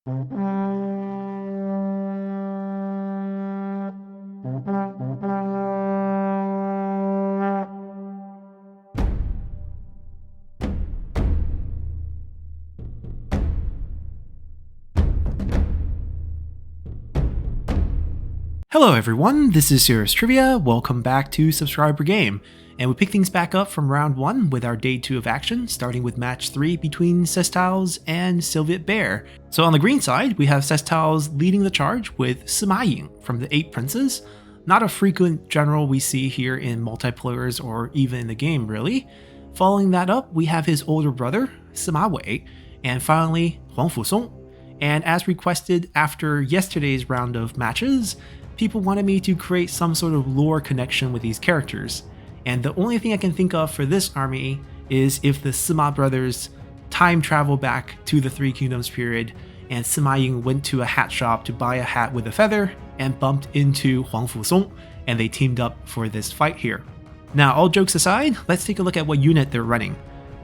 Hello everyone, this is Serious Trivia, welcome back to Subscriber Game, and we pick things back up from round 1 with our day 2 of action, starting with match 3 between Cestiles and SovietBear. So on the green side, we have Cestiles leading the charge with Sima Ying from the 8 Princes, not a frequent general we see here in multiplayers or even in the game really. Following that up, we have his older brother, Sima Wei, and finally Huang Fusong. And as requested after yesterday's round of matches, people wanted me to create some sort of lore connection with these characters, and the only thing I can think of for this army is if the Sima brothers time travel back to the Three Kingdoms period and Sima Ying went to a hat shop to buy a hat with a feather and bumped into Huang Fusong and they teamed up for this fight here. Now all jokes aside, let's take a look at what unit they're running.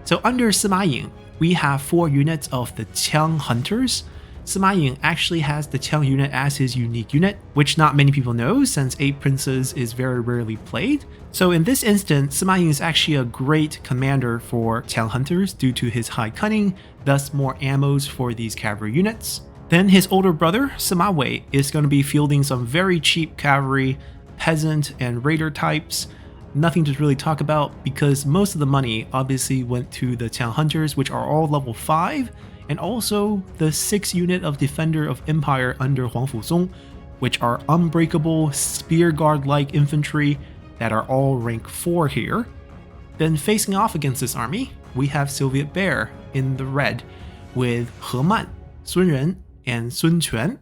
So under Sima Ying, we have 4 units of the Qiang Hunters. Sima Ying actually has the Qiang unit as his unique unit, which not many people know since 8 Princes is very rarely played. So in this instance, Sima Ying is actually a great commander for Qiang Hunters due to his high cunning, thus more ammos for these cavalry units. Then his older brother, Sima Wei, is going to be fielding some very cheap cavalry, peasant and raider types. Nothing to really talk about because most of the money obviously went to the Qiang Hunters, which are all level 5, and also the 6 unit of Defender of Empire under Huang Fusong, which are unbreakable spear guard-like infantry that are all rank 4 here. Then facing off against this army, we have SovietBear in the red with He Man, Sun Ren, and Sun Quan.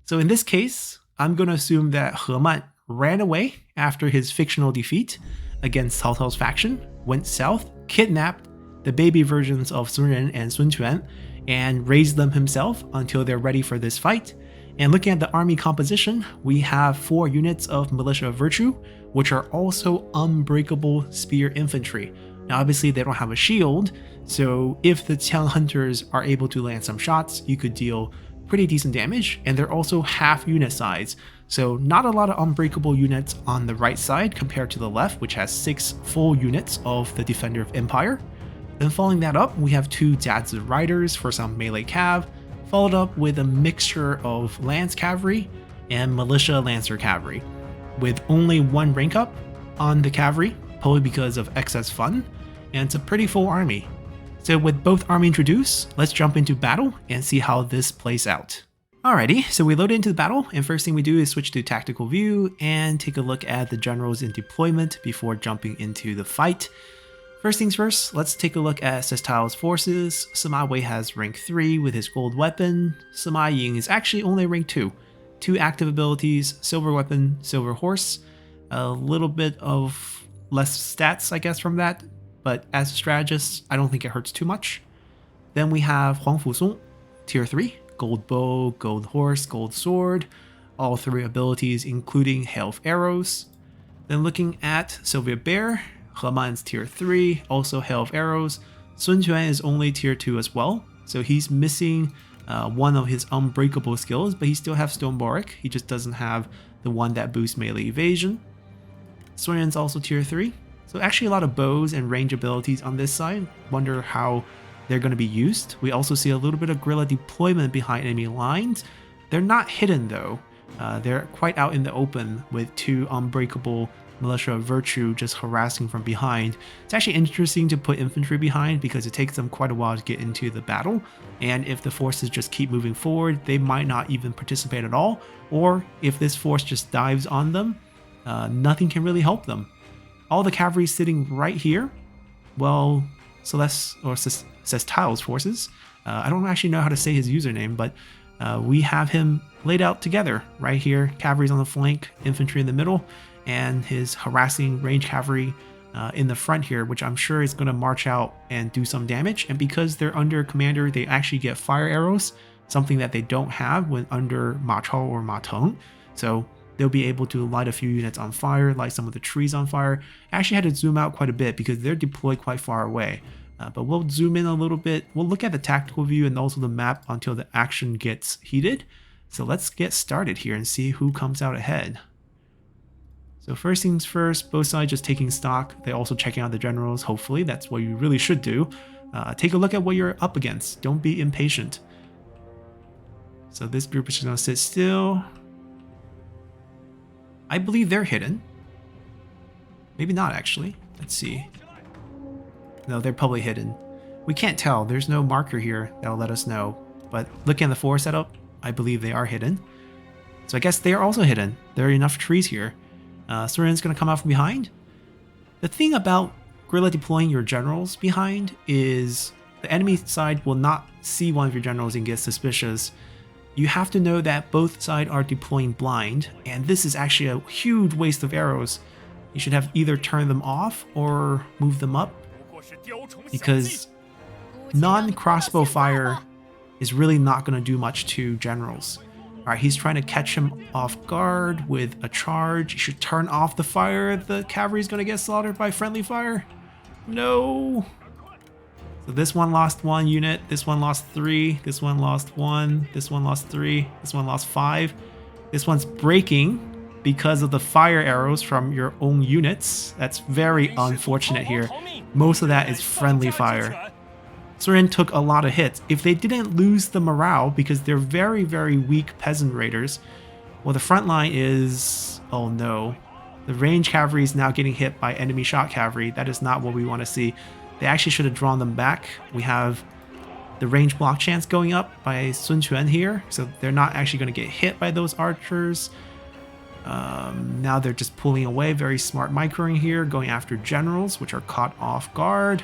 So in this case, I'm going to assume that He Man ran away after his fictional defeat against Cao Cao's faction, went south, kidnapped the baby versions of Sun Ren and Sun Quan, and raised them himself until they're ready for this fight. And looking at the army composition, we have 4 units of Militia of Virtue, which are also unbreakable spear infantry. Now obviously they don't have a shield, so if the Qiang Hunters are able to land some shots, you could deal pretty decent damage, and they're also half unit size, so not a lot of unbreakable units on the right side compared to the left, which has 6 full units of the Defender of Empire. Then following that up, we have 2 Jadzi Riders for some melee cav, followed up with a mixture of Lance Cavalry and Militia Lancer Cavalry, with only 1 rank up on the cavalry, probably because of excess fun, and it's a pretty full army. So with both army introduced, let's jump into battle and see how this plays out. Alrighty, so we load into the battle, and first thing we do is switch to tactical view and take a look at the generals in deployment before jumping into the fight. First things first, let's take a look at Cestiles' forces. Sima Wei has rank 3 with his gold weapon. Sima Ying is actually only rank 2. 2 active abilities, silver weapon, silver horse. A little bit of less stats, I guess, from that, but as a strategist, I don't think it hurts too much. Then we have Huang Fusong, tier 3, gold bow, gold horse, gold sword, all 3 abilities including hail of arrows. Then looking at SovietBear, He Man's tier 3, also hail of arrows. Sun Quan is only tier 2 as well, so he's missing one of his unbreakable skills, but he still has Stone Boric, he just doesn't have the one that boosts melee evasion. Sun Ren's also tier 3, so actually a lot of bows and range abilities on this side. Wonder how they're going to be used. We also see a little bit of guerrilla deployment behind enemy lines. They're not hidden though, they're quite out in the open with 2 unbreakable Militia of Virtue just harassing from behind. It's actually interesting to put infantry behind because it takes them quite a while to get into the battle, and if the forces just keep moving forward, they might not even participate at all, or if this force just dives on them, nothing can really help them. All the cavalry sitting right here, well, Cestiles' forces, I don't actually know how to say his username, but we have him laid out together right here. Cavalry's on the flank, infantry in the middle, and his harassing range cavalry in the front here, which I'm sure is going to march out and do some damage. And because they're under commander, they actually get fire arrows, something that they don't have when under Ma Chao or Ma Teng. So they'll be able to light a few units on fire, light some of the trees on fire. I actually had to zoom out quite a bit because they're deployed quite far away. But we'll zoom in a little bit. We'll look at the tactical view and also the map until the action gets heated. So let's get started here and see who comes out ahead. So first things first, both sides just taking stock. They're also checking out the generals. Hopefully, that's what you really should do. Take a look at what you're up against. Don't be impatient. So this group is just going to sit still. I believe they're hidden. Maybe not, actually. Let's see. No, they're probably hidden. We can't tell. There's no marker here that'll let us know. But looking at the floor setup, I believe they are hidden. So I guess they are also hidden. There are enough trees here. Surin's going to come out from behind. The thing about guerrilla deploying your generals behind is the enemy side will not see one of your generals and get suspicious. You have to know that both sides are deploying blind, and this is actually a huge waste of arrows. You should have either turned them off or move them up, because non-crossbow fire is really not going to do much to generals. Alright, he's trying to catch him off guard with a charge. You should turn off the fire. The cavalry's going to get slaughtered by friendly fire. No! So this one lost 1 unit, this one lost 3, this one lost 1, this one lost 3, this one lost 5. This one's breaking because of the fire arrows from your own units. That's very unfortunate here. Most of that is friendly fire. Surin took a lot of hits. If they didn't lose the morale because they're very, very weak peasant raiders, well, the front line is... oh no. The range cavalry is now getting hit by enemy shot cavalry. That is not what we want to see. They actually should have drawn them back. We have the range block chance going up by Sun Quan here, so they're not actually going to get hit by those archers. Now they're just pulling away. Very smart microing here, going after generals, which are caught off guard.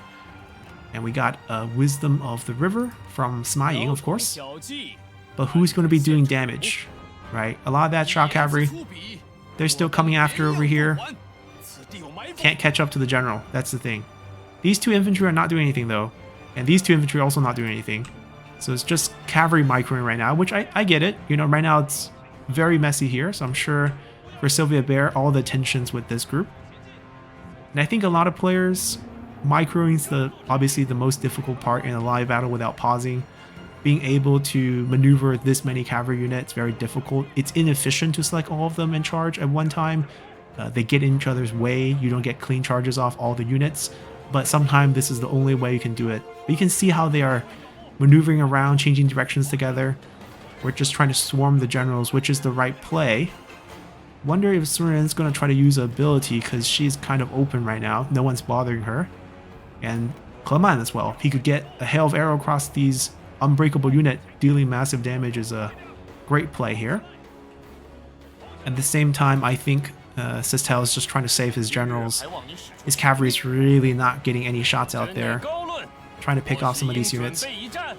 And we got Wisdom of the River from Sima Ying, of course. But who's going to be doing damage, right? A lot of that shot cavalry, they're still coming after over here. Can't catch up to the general. That's the thing. These 2 infantry are not doing anything, though. And these 2 infantry are also not doing anything. So it's just cavalry microing right now, which I get it. You know, right now it's very messy here. So I'm sure for SovietBear, all the tensions with this group. And I think a lot of players, microing is obviously the most difficult part in a live battle without pausing. Being able to maneuver this many cavalry units, very difficult. It's inefficient to select all of them in charge at one time. They get in each other's way. You don't get clean charges off all the units. But sometimes this is the only way you can do it. But you can see how they are maneuvering around, changing directions together. We're just trying to swarm the generals, which is the right play. Wonder if Surin's going to try to use an ability, because she's kind of open right now. No one's bothering her. And Clement as well. He could get a hail of arrow across these unbreakable unit, dealing massive damage is a great play here. At the same time, I think Cestiles is just trying to save his generals. His cavalry is really not getting any shots out there. Trying to pick off some of these units.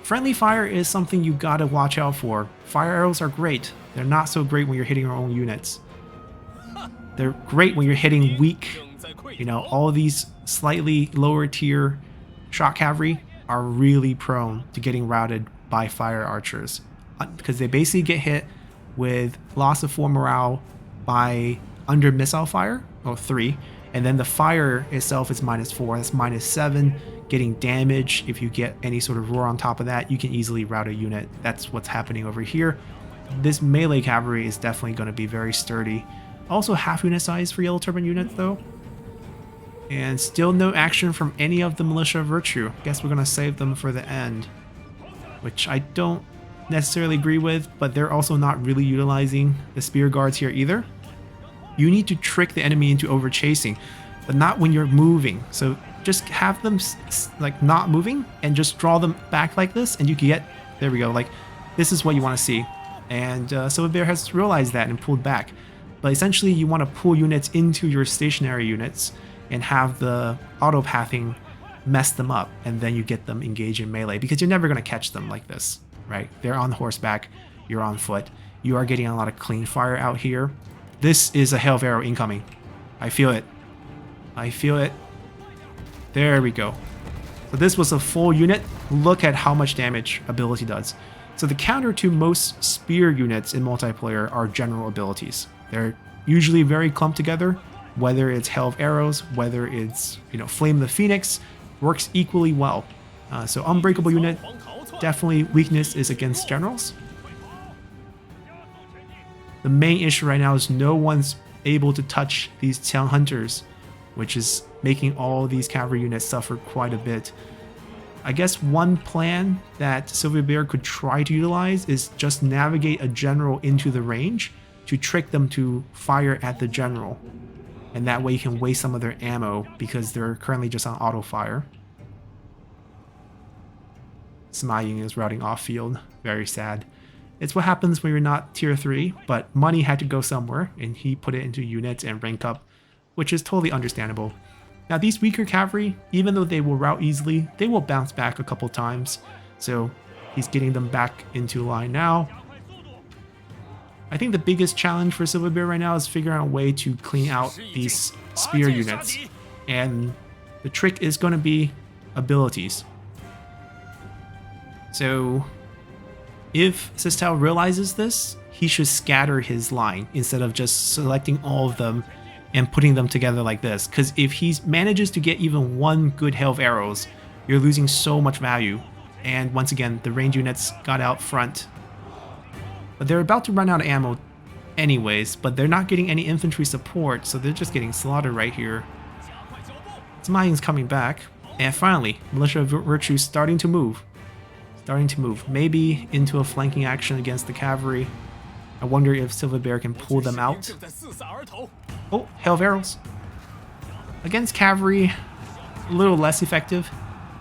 Friendly fire is something you gotta watch out for. Fire arrows are great. They're not so great when you're hitting your own units. They're great when you're hitting weak. You know, all these slightly lower tier shot cavalry are really prone to getting routed by fire archers. Because they basically get hit with loss of 4 morale by under missile fire, or 3, and then the fire itself is -4, that's -7, getting damage. If you get any sort of roar on top of that, you can easily rout a unit. That's what's happening over here. This melee cavalry is definitely going to be very sturdy. Also half unit size for Yellow Turban units though. And still no action from any of the militia virtue. Guess we're going to save them for the end, which I don't necessarily agree with, but they're also not really utilizing the spear guards here either. You need to trick the enemy into over chasing, but not when you're moving. So just have them like not moving and just draw them back like this, and you can get, there we go, like this is what you want to see. And SovietBear has realized that and pulled back. But essentially you want to pull units into your stationary units and have the auto pathing mess them up, and then you get them engaged in melee, because you're never going to catch them like this, right? They're on horseback, you're on foot. You are getting a lot of clean fire out here. This is a hail of arrow incoming. I feel it. I feel it. There we go. So this was a full unit. Look at how much damage ability does. So the counter to most spear units in multiplayer are general abilities. They're usually very clumped together, whether it's hail of arrows, whether it's, you know, Flame of the Phoenix. works equally well. So unbreakable unit, definitely weakness is against generals. The main issue right now is no one's able to touch these town hunters, which is making all these cavalry units suffer quite a bit. I guess one plan that SovietBear could try to utilize is just navigate a general into the range to trick them to fire at the general. And that way you can waste some of their ammo because they're currently just on auto fire. Sima Ying is routing off field. Very sad. It's what happens when you're not tier 3, but money had to go somewhere and he put it into units and rank up, which is totally understandable. Now these weaker cavalry, even though they will route easily, they will bounce back a couple times. So he's getting them back into line now. I think the biggest challenge for SovietBear right now is figuring out a way to clean out these spear units. And the trick is going to be abilities. So if Cestiles realizes this, he should scatter his line instead of just selecting all of them and putting them together like this. Because if he manages to get even one good hail of arrows, you're losing so much value. And once again, the range units got out front. But they're about to run out of ammo anyways, but they're not getting any infantry support, so they're just getting slaughtered right here. Sima Ying's coming back. And finally, Militia of Virtue starting to move. Maybe into a flanking action against the cavalry. I wonder if SovietBear can pull them out. Oh, hail of arrows. Against cavalry, a little less effective,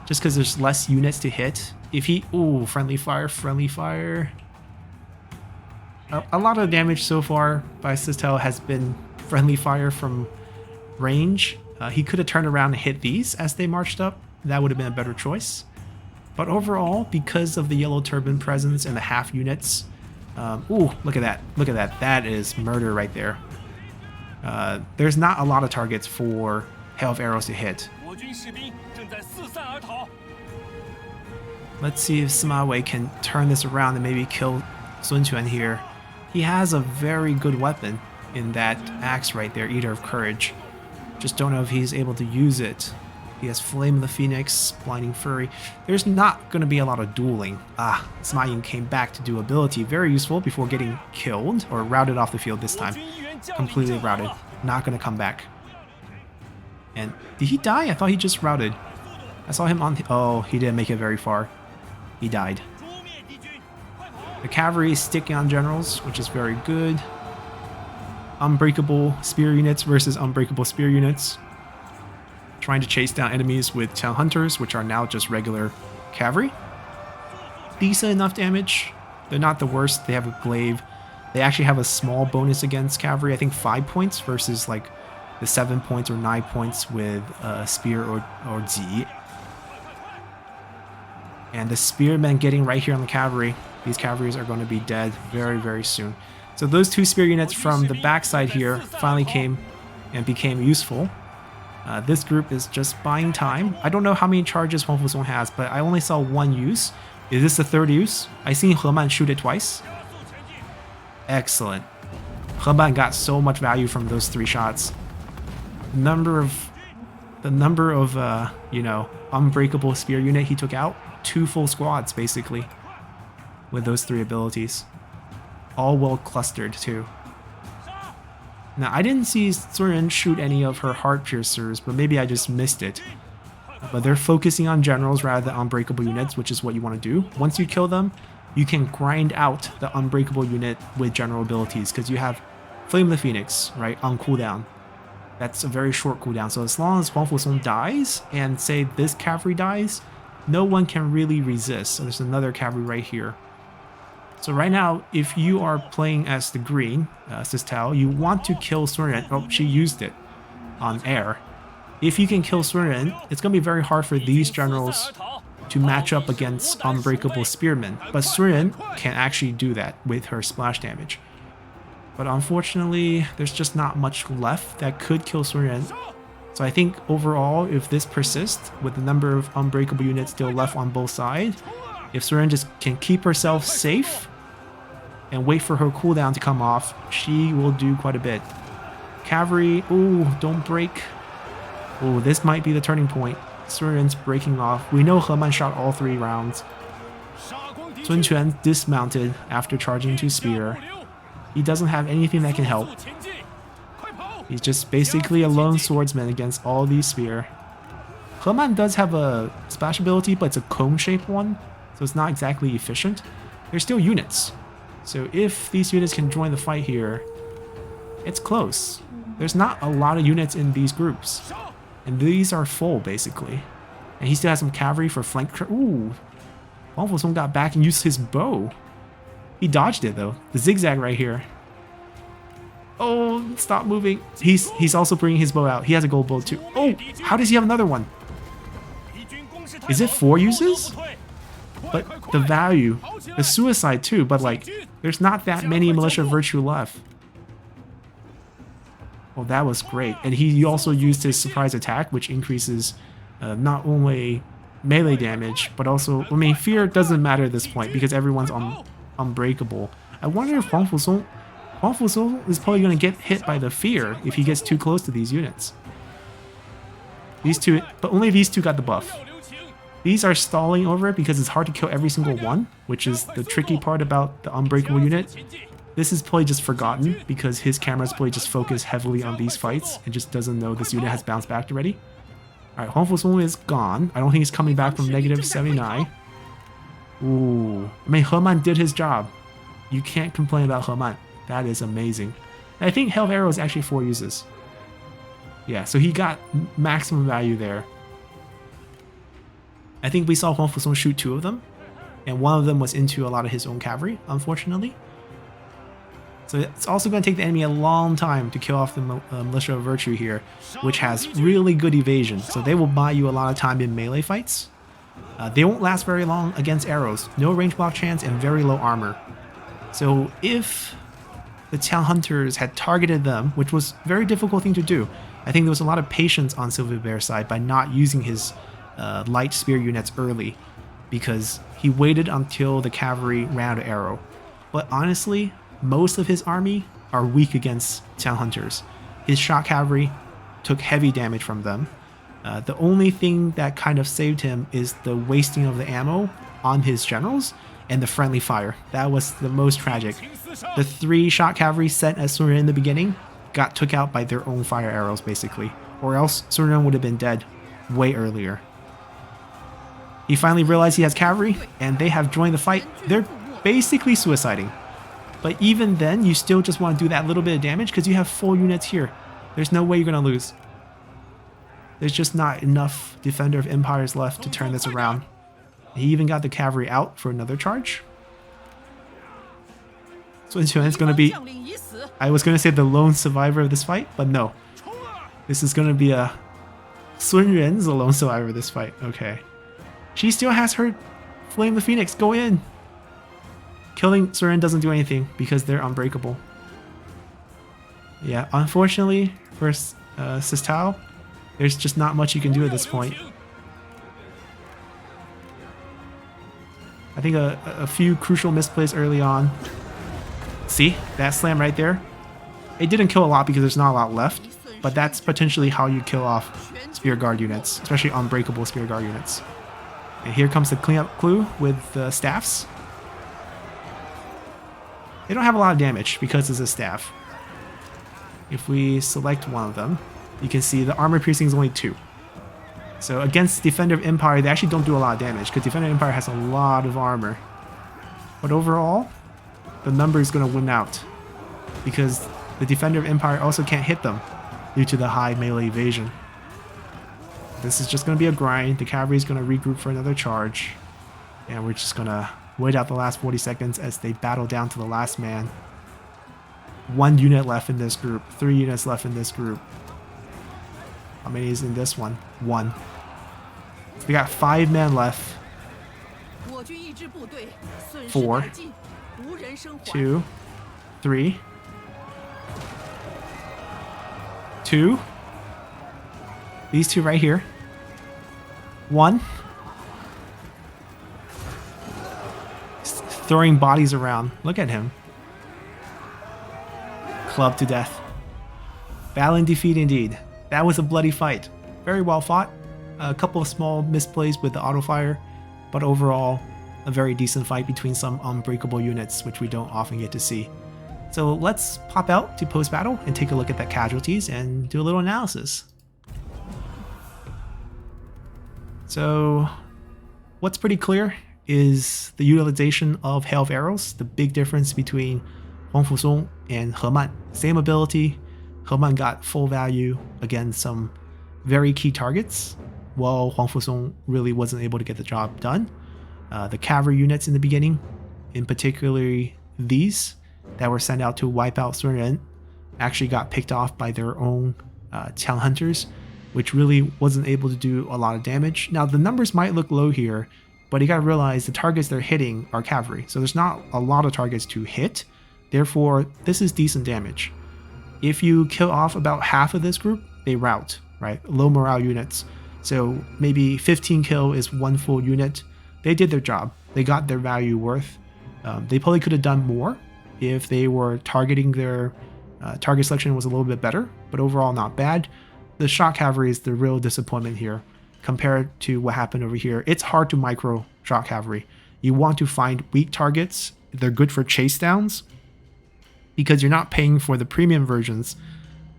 just because there's less units to hit. If he... Ooh, friendly fire. A lot of damage so far by Cestiles has been friendly fire from range. He could have turned around and hit these as they marched up. That would have been a better choice. But overall, because of the yellow turban presence and the half units, ooh, look at that. That is murder right there. There's not a lot of targets for hail of arrows to hit. Let's see if Sima Wei can turn this around and maybe kill Sun Quan here. He has a very good weapon in that axe right there, Eater of Courage. Just don't know if he's able to use it. He has Flame of the Phoenix, Blinding Fury. There's not going to be a lot of dueling. Sima Ying came back to do ability. Very useful before getting killed, or routed off the field this time. Completely routed. Not going to come back. And did he die? I thought he just routed. I saw him on the... Oh, he didn't make it very far. He died. The cavalry is sticking on generals, which is very good. Unbreakable spear units versus unbreakable spear units. Trying to chase down enemies with town hunters, which are now just regular cavalry. Decent enough damage. They're not the worst. They have a glaive. They actually have a small bonus against cavalry. I think 5 points versus like the 7 points or 9 points with spear or zi. And the spearmen getting right here on the cavalry. These cavalries are going to be dead very, very soon. So those two spear units from the backside here finally came and became useful. This group is just buying time. I don't know how many charges Huang Fusong has, but I only saw one use. Is this the third use? I seen He Man shoot it twice. Excellent. He Man got so much value from those 3 shots. The number of you know, unbreakable spear unit he took out, 2 full squads basically with those 3 abilities. All well clustered too. Now, I didn't see Sun shoot any of her heart piercers, but maybe I just missed it. But they're focusing on generals rather than unbreakable units, which is what you want to do. Once you kill them, you can grind out the unbreakable unit with general abilities, because you have Flame of the Phoenix, right, on cooldown. That's a very short cooldown, so as long as Huang Fusong dies, and say this cavalry dies, no one can really resist. So there's another cavalry right here. So right now, if you are playing as the green, Cestiles, you want to kill Sun. Oh, she used it on air. If you can kill Sun, it's going to be very hard for these generals to match up against unbreakable spearmen. But Sun can actually do that with her splash damage. But unfortunately, there's just not much left that could kill Sun. So I think overall, if this persists, with the number of unbreakable units still left on both sides, if Sun just can keep herself safe and wait for her cooldown to come off, she will do quite a bit. Cavalry, ooh, don't break. Ooh, this might be the turning point. Sun Ren's breaking off. We know He Man shot all 3 rounds. Sun Quan dismounted after charging to spear. He doesn't have anything that can help. He's just basically a lone swordsman against all these spear. He Man does have a splash ability, but it's a cone-shaped one, so it's not exactly efficient. They're still units. So if these units can join the fight here, it's close. There's not a lot of units in these groups. And these are full, basically. And he still has some cavalry for flank. Ooh. Huang Fusong got back and used his bow. He dodged it, though. The zigzag right here. Oh, stop moving. He's also bringing his bow out. He has a gold bow, too. Oh, how does he have another one? Is it 4 uses? But the value, the suicide, too. But, like, there's not that many militia virtue left. Well, that was great. And he also used his surprise attack, which increases not only melee damage, but also, I mean, fear doesn't matter at this point because everyone's unbreakable. I wonder if Huang Fusong is probably going to get hit by the fear if he gets too close to these units. These two, but only these two got the buff. These are stalling over it because it's hard to kill every single one, which is the tricky part about the unbreakable unit. This is probably just forgotten because his camera's probably just focused heavily on these fights and just doesn't know this unit has bounced back already. Alright, Huang Fusong is gone. I don't think he's coming back from negative 79. Ooh. I mean, He Man did his job. You can't complain about He Man. That is amazing. And I think Hail of Arrow is actually 4 uses. Yeah, so he got maximum value there. I think we saw Huang Fusong shoot 2 of them. And one of them was into a lot of his own cavalry, unfortunately. So it's also going to take the enemy a long time to kill off the Militia of Virtue here, which has really good evasion. So they will buy you a lot of time in melee fights. They won't last very long against arrows. No range block chance and very low armor. So if the Town Hunters had targeted them, which was a very difficult thing to do, I think there was a lot of patience on SovietBear's side by not using his light spear units early, because he waited until the cavalry ran out of arrow. But honestly, most of his army are weak against Town Hunters. His shot cavalry took heavy damage from them. The only thing that kind of saved him is the wasting of the ammo on his generals and the friendly fire. That was the most tragic. The 3 shot cavalry sent at Sun Ren in the beginning got took out by their own fire arrows, basically. Or else Sun Ren would have been dead way earlier. He finally realized he has cavalry, and they have joined the fight. They're basically suiciding. But even then, you still just want to do that little bit of damage because you have full units here. There's no way you're going to lose. There's just not enough Defender of Empires left to turn this around. He even got the cavalry out for another charge. So it's going to be... I was going to say the lone survivor of this fight, but no. This is going to be a... Sun Ren's the lone survivor of this fight. Okay. She still has her Flame the Phoenix. Go in. Killing Sun Ren doesn't do anything because they're unbreakable. Yeah, unfortunately for Cestiles, there's just not much you can do at this point. I think a few crucial misplays early on. See? That slam right there? It didn't kill a lot because there's not a lot left, but that's potentially how you kill off Spear Guard units, especially unbreakable Spear Guard units. And here comes the cleanup clue with the staffs. They don't have a lot of damage because it's a staff. If we select one of them, you can see the armor piercing is only 2. So against Defender of Empire, they actually don't do a lot of damage because Defender of Empire has a lot of armor. But overall, the number is going to win out because the Defender of Empire also can't hit them due to the high melee evasion. This is just going to be a grind. The cavalry is going to regroup for another charge. And we're just going to wait out the last 40 seconds as they battle down to the last man. 1 unit left in this group. 3 units left in this group. How many is in this one? 1. We got 5 men left. 4. 2. 3. 2. These 2 right here. 1. Throwing bodies around. Look at him. Clubbed to death. Battle and defeat indeed. That was a bloody fight. Very well fought. A couple of small misplays with the auto fire, but overall, a very decent fight between some unbreakable units, which we don't often get to see. So let's pop out to post-battle and take a look at the casualties and do a little analysis. So what's pretty clear is the utilization of Hail of Arrows, the big difference between Huang Fusong and He Man. Same ability, He Man got full value against some very key targets, while Huang Fusong really wasn't able to get the job done. The cavalry units in the beginning, in particular these that were sent out to wipe out Sun Ren, actually got picked off by their own Qiang hunters, which really wasn't able to do a lot of damage. Now the numbers might look low here, but you gotta realize the targets they're hitting are cavalry, so there's not a lot of targets to hit. Therefore, this is decent damage. If you kill off about half of this group, they rout, right? Low morale units. So maybe 15 kill is one full unit. They did their job. They got their value worth. They probably could have done more if they were targeting their target selection was a little bit better, but overall not bad. The shock cavalry is the real disappointment here compared to what happened over here. It's hard to micro shock cavalry. You want to find weak targets. They're good for chase downs because you're not paying for the premium versions.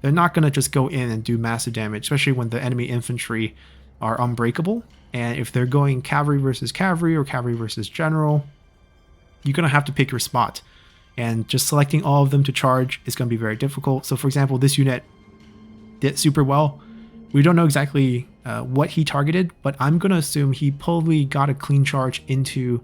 They're not going to just go in and do massive damage, especially when the enemy infantry are unbreakable. And if they're going cavalry versus cavalry or cavalry versus general, you're going to have to pick your spot. And just selecting all of them to charge is going to be very difficult. So for example, this unit did super well. We don't know exactly what he targeted, but I'm going to assume he probably got a clean charge into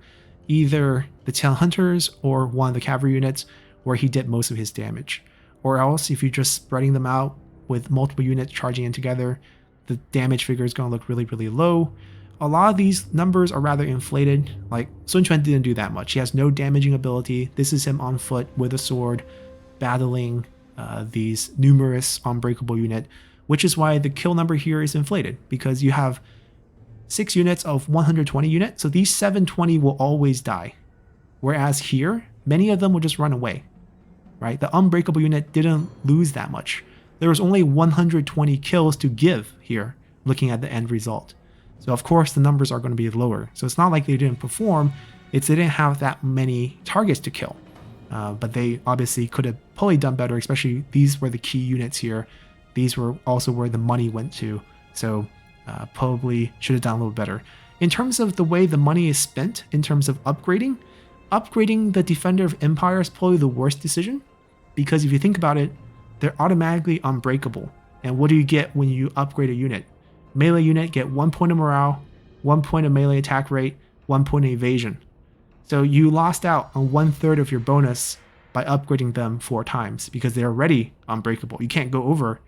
either the Qiang hunters or one of the cavalry units where he did most of his damage. Or else, if you're just spreading them out with multiple units charging in together, the damage figure is going to look really, really low. A lot of these numbers are rather inflated. Like Sun Quan didn't do that much. He has no damaging ability. This is him on foot with a sword, battling these numerous unbreakable unit, which is why the kill number here is inflated, because you have 6 units of 120 units, so these 720 will always die. Whereas here, many of them will just run away, right? The unbreakable unit didn't lose that much. There was only 120 kills to give here, looking at the end result. So of course the numbers are going to be lower. So it's not like they didn't perform, it's they didn't have that many targets to kill. But they obviously could have probably done better, especially these were the key units here. These were also where the money went to. So probably should have done a little better. In terms of the way the money is spent, in terms of upgrading the Defender of Empire is probably the worst decision. Because if you think about it, they're automatically unbreakable. And what do you get when you upgrade a unit? Melee unit get 1 point of morale, 1 point of melee attack rate, 1 point of evasion. So you lost out on 1/3 of your bonus by upgrading them 4 times because they're already unbreakable. You can't go over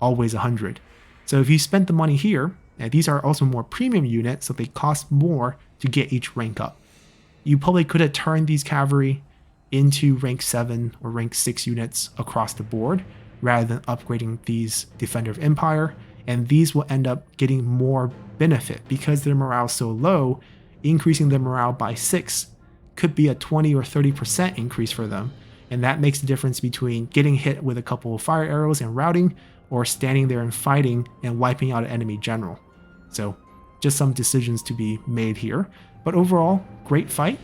always 100. So if you spent the money here, and these are also more premium units, so they cost more to get each rank up. You probably could have turned these cavalry into rank 7 or rank 6 units across the board rather than upgrading these Defender of Empire, and these will end up getting more benefit because their morale is so low. Increasing their morale by 6 could be a 20 or 30% increase for them, and that makes the difference between getting hit with a couple of fire arrows and routing or standing there and fighting and wiping out an enemy general. So just some decisions to be made here, but overall great fight.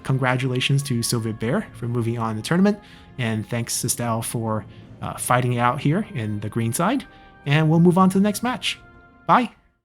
Congratulations to SovietBear for moving on in the tournament, and thanks Cestiles for fighting it out here in the green side, and we'll move on to the next match. Bye!